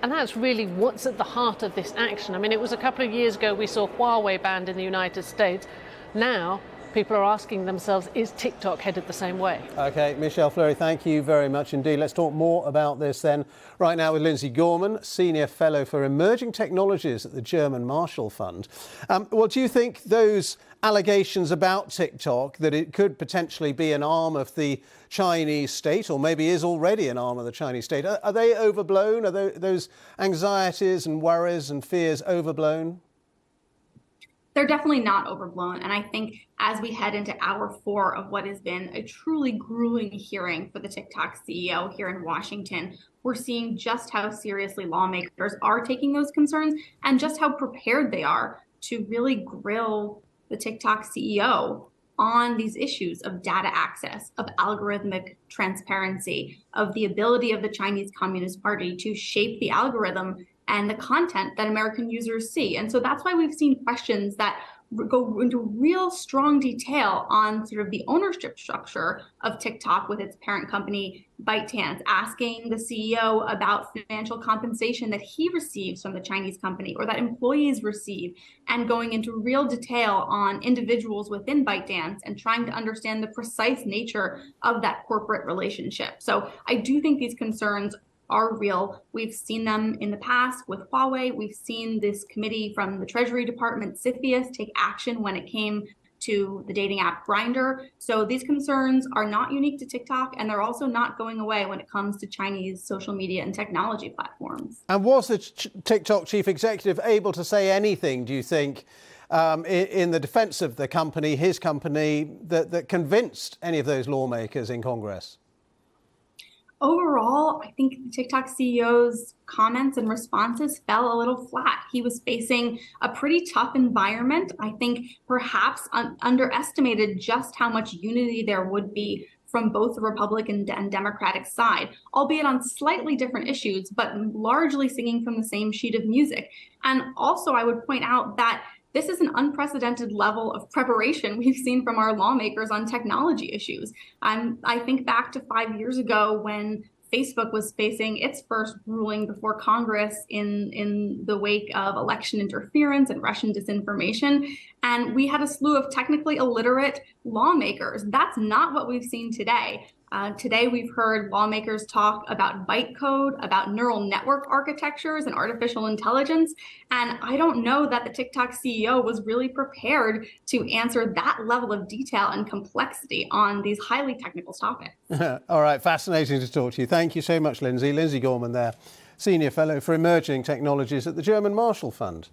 And that's really what's at the heart of this action. I mean, it was a couple of years ago we saw Huawei banned in the United States. Now people are asking themselves, is TikTok headed the same way? OK, Michelle Fleury, thank you very much indeed. Let's talk more about this then right now with Lindsay Gorman, Senior Fellow for Emerging Technologies at the German Marshall Fund. Well, do you think those allegations about TikTok, that it could potentially be an arm of the Chinese state, or maybe is already an arm of the Chinese state, are they overblown? Are those anxieties and worries and fears overblown? They're definitely not overblown. And I think as we head into hour 4 of what has been a truly grueling hearing for the TikTok CEO here in Washington, we're seeing just how seriously lawmakers are taking those concerns and just how prepared they are to really grill the TikTok CEO on these issues of data access, of algorithmic transparency, of the ability of the Chinese Communist Party to shape the algorithm and the content that American users see. And so that's why we've seen questions that go into real strong detail on sort of the ownership structure of TikTok with its parent company, ByteDance, asking the CEO about financial compensation that he receives from the Chinese company or that employees receive, and going into real detail on individuals within ByteDance and trying to understand the precise nature of that corporate relationship. So I do think these concerns are real. We've seen them in the past with Huawei. We've seen this committee from the Treasury Department, CFIUS, take action when it came to the dating app Grindr. So these concerns are not unique to TikTok, and they're also not going away when it comes to Chinese social media and technology platforms. And was the TikTok chief executive able to say anything, do you think, in the defense of the company, his company, that convinced any of those lawmakers in Congress? Overall, I think the TikTok CEO's comments and responses fell a little flat. He was facing a pretty tough environment. I think perhaps underestimated just how much unity there would be from both the Republican and Democratic side, albeit on slightly different issues, but largely singing from the same sheet of music. And also, I would point out that this is an unprecedented level of preparation we've seen from our lawmakers on technology issues. I think back to 5 years ago when Facebook was facing its first ruling before Congress in the wake of election interference and Russian disinformation. And we had a slew of technically illiterate lawmakers. That's not what we've seen today. Today, we've heard lawmakers talk about bytecode, about neural network architectures and artificial intelligence. And I don't know that the TikTok CEO was really prepared to answer that level of detail and complexity on these highly technical topics. All right, fascinating to talk to you. Thank you so much, Lindsay. Lindsay Gorman there, Senior Fellow for Emerging Technologies at the German Marshall Fund.